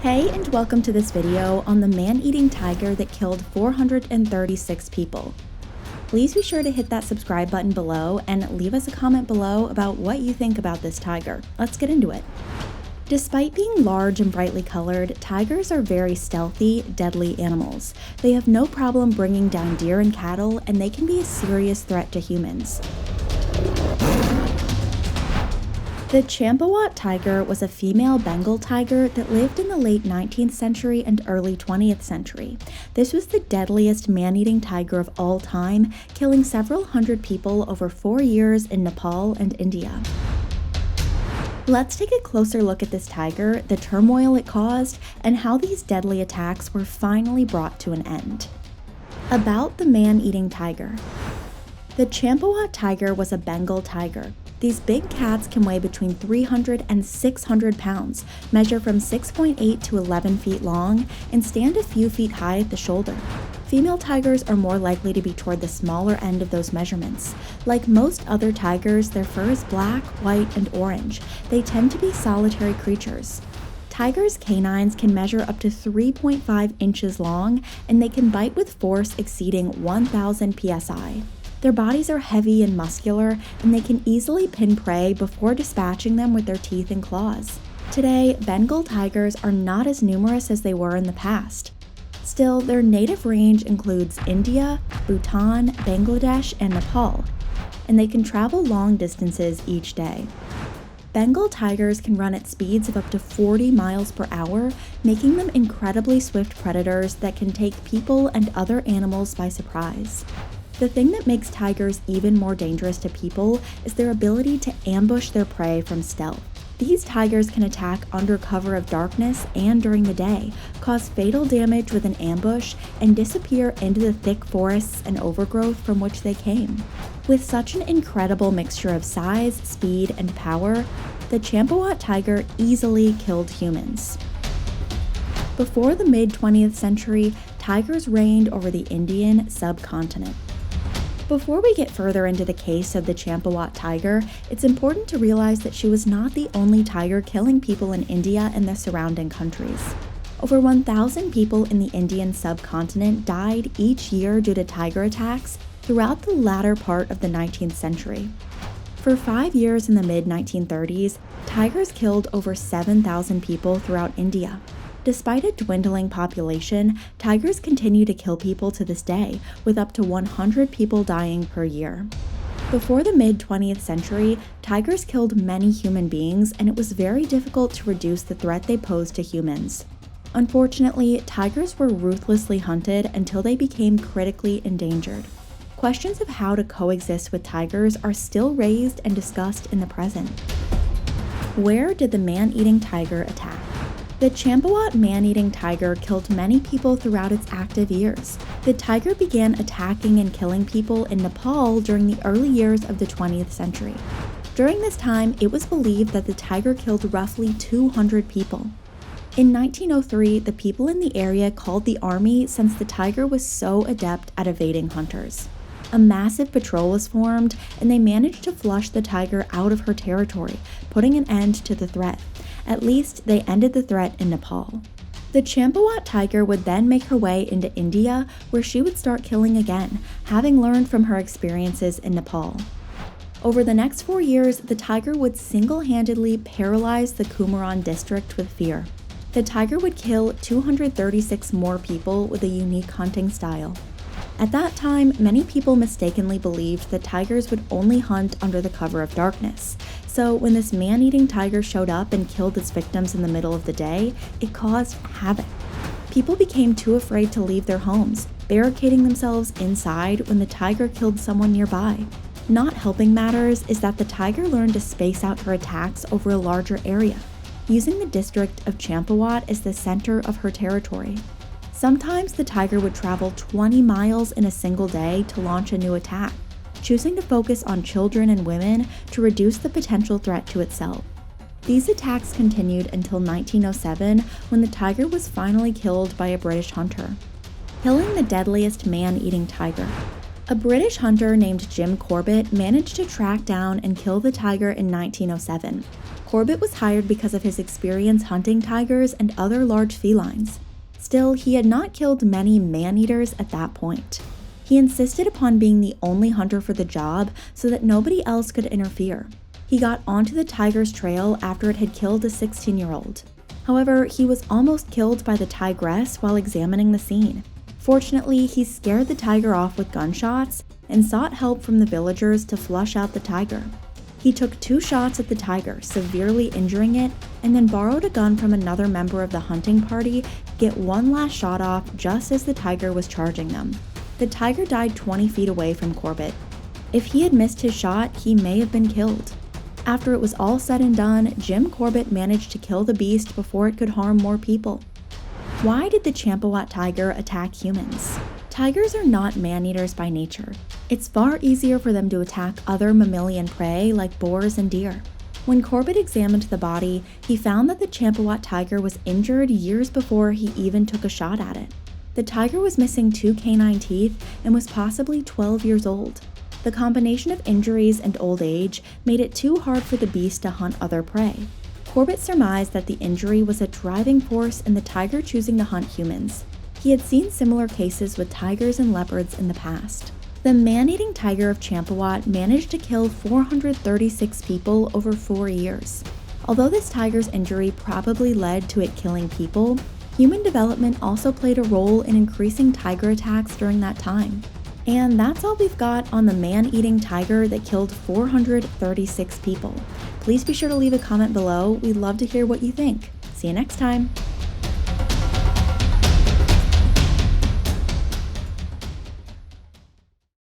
Hey, and welcome to this video on the man-eating tiger that killed 436 people. Please be sure to hit that subscribe button below and leave us a comment below about what you think about this tiger. Let's get into it. Despite being large and brightly colored, tigers are very stealthy, deadly animals. They have no problem bringing down deer and cattle, and they can be a serious threat to humans. The Champawat tiger was a female Bengal tiger that lived in the late 19th century and early 20th century. This was the deadliest man-eating tiger of all time, killing several hundred people over 4 years in Nepal and India. Let's take a closer look at this tiger, the turmoil it caused, and how these deadly attacks were finally brought to an end. About the man-eating tiger. The Champawat tiger was a Bengal tiger. These big cats can weigh between 300 and 600 pounds, measure from 6.8 to 11 feet long, and stand a few feet high at the shoulder. Female tigers are more likely to be toward the smaller end of those measurements. Like most other tigers, their fur is black, white, and orange. They tend to be solitary creatures. Tigers' canines can measure up to 3.5 inches long, and they can bite with force exceeding 1,000 psi. Their bodies are heavy and muscular, and they can easily pin prey before dispatching them with their teeth and claws. Today, Bengal tigers are not as numerous as they were in the past. Still, their native range includes India, Bhutan, Bangladesh, and Nepal, and they can travel long distances each day. Bengal tigers can run at speeds of up to 40 miles per hour, making them incredibly swift predators that can take people and other animals by surprise. The thing that makes tigers even more dangerous to people is their ability to ambush their prey from stealth. These tigers can attack under cover of darkness and during the day, cause fatal damage with an ambush, and disappear into the thick forests and overgrowth from which they came. With such an incredible mixture of size, speed, and power, the Champawat tiger easily killed humans. Before the mid-20th century, tigers reigned over the Indian subcontinent. Before we get further into the case of the Champawat tiger, it's important to realize that she was not the only tiger killing people in India and the surrounding countries. Over 1,000 people in the Indian subcontinent died each year due to tiger attacks throughout the latter part of the 19th century. For 5 years in the mid-1930s, tigers killed over 7,000 people throughout India. Despite a dwindling population, tigers continue to kill people to this day, with up to 100 people dying per year. Before the mid-20th century, tigers killed many human beings, and it was very difficult to reduce the threat they posed to humans. Unfortunately, tigers were ruthlessly hunted until they became critically endangered. Questions of how to coexist with tigers are still raised and discussed in the present. Where did the man-eating tiger attack? The Champawat man-eating tiger killed many people throughout its active years. The tiger began attacking and killing people in Nepal during the early years of the 20th century. During this time, it was believed that the tiger killed roughly 200 people. In 1903, the people in the area called the army since the tiger was so adept at evading hunters. A massive patrol was formed, and they managed to flush the tiger out of her territory, putting an end to the threat. At least, they ended the threat in Nepal. The Champawat tiger would then make her way into India, where she would start killing again, having learned from her experiences in Nepal. Over the next 4 years, the tiger would single-handedly paralyze the Kumaran district with fear. The tiger would kill 236 more people with a unique hunting style. At that time, many people mistakenly believed that tigers would only hunt under the cover of darkness. So when this man-eating tiger showed up and killed its victims in the middle of the day, it caused havoc. People became too afraid to leave their homes, barricading themselves inside when the tiger killed someone nearby. Not helping matters is that the tiger learned to space out her attacks over a larger area, using the district of Champawat as the center of her territory. Sometimes the tiger would travel 20 miles in a single day to launch a new attack, choosing to focus on children and women to reduce the potential threat to itself. These attacks continued until 1907, when the tiger was finally killed by a British hunter. Killing the deadliest man-eating tiger. A British hunter named Jim Corbett managed to track down and kill the tiger in 1907. Corbett was hired because of his experience hunting tigers and other large felines. Still, he had not killed many man-eaters at that point. He insisted upon being the only hunter for the job so that nobody else could interfere. He got onto the tiger's trail after it had killed a 16-year-old. However, he was almost killed by the tigress while examining the scene. Fortunately, he scared the tiger off with gunshots and sought help from the villagers to flush out the tiger. He took 2 shots at the tiger, severely injuring it, and then borrowed a gun from another member of the hunting party to get one last shot off just as the tiger was charging them. The tiger died 20 feet away from Corbett. If he had missed his shot, he may have been killed. After it was all said and done, Jim Corbett managed to kill the beast before it could harm more people. Why did the Champawat tiger attack humans? Tigers are not man-eaters by nature. It's far easier for them to attack other mammalian prey like boars and deer. When Corbett examined the body, he found that the Champawat tiger was injured years before he even took a shot at it. The tiger was missing 2 canine teeth and was possibly 12 years old. The combination of injuries and old age made it too hard for the beast to hunt other prey. Corbett surmised that the injury was a driving force in the tiger choosing to hunt humans. He had seen similar cases with tigers and leopards in the past. The man-eating tiger of Champawat managed to kill 436 people over 4 years. Although this tiger's injury probably led to it killing people, human development also played a role in increasing tiger attacks during that time. And that's all we've got on the man-eating tiger that killed 436 people. Please be sure to leave a comment below. We'd love to hear what you think. See you next time.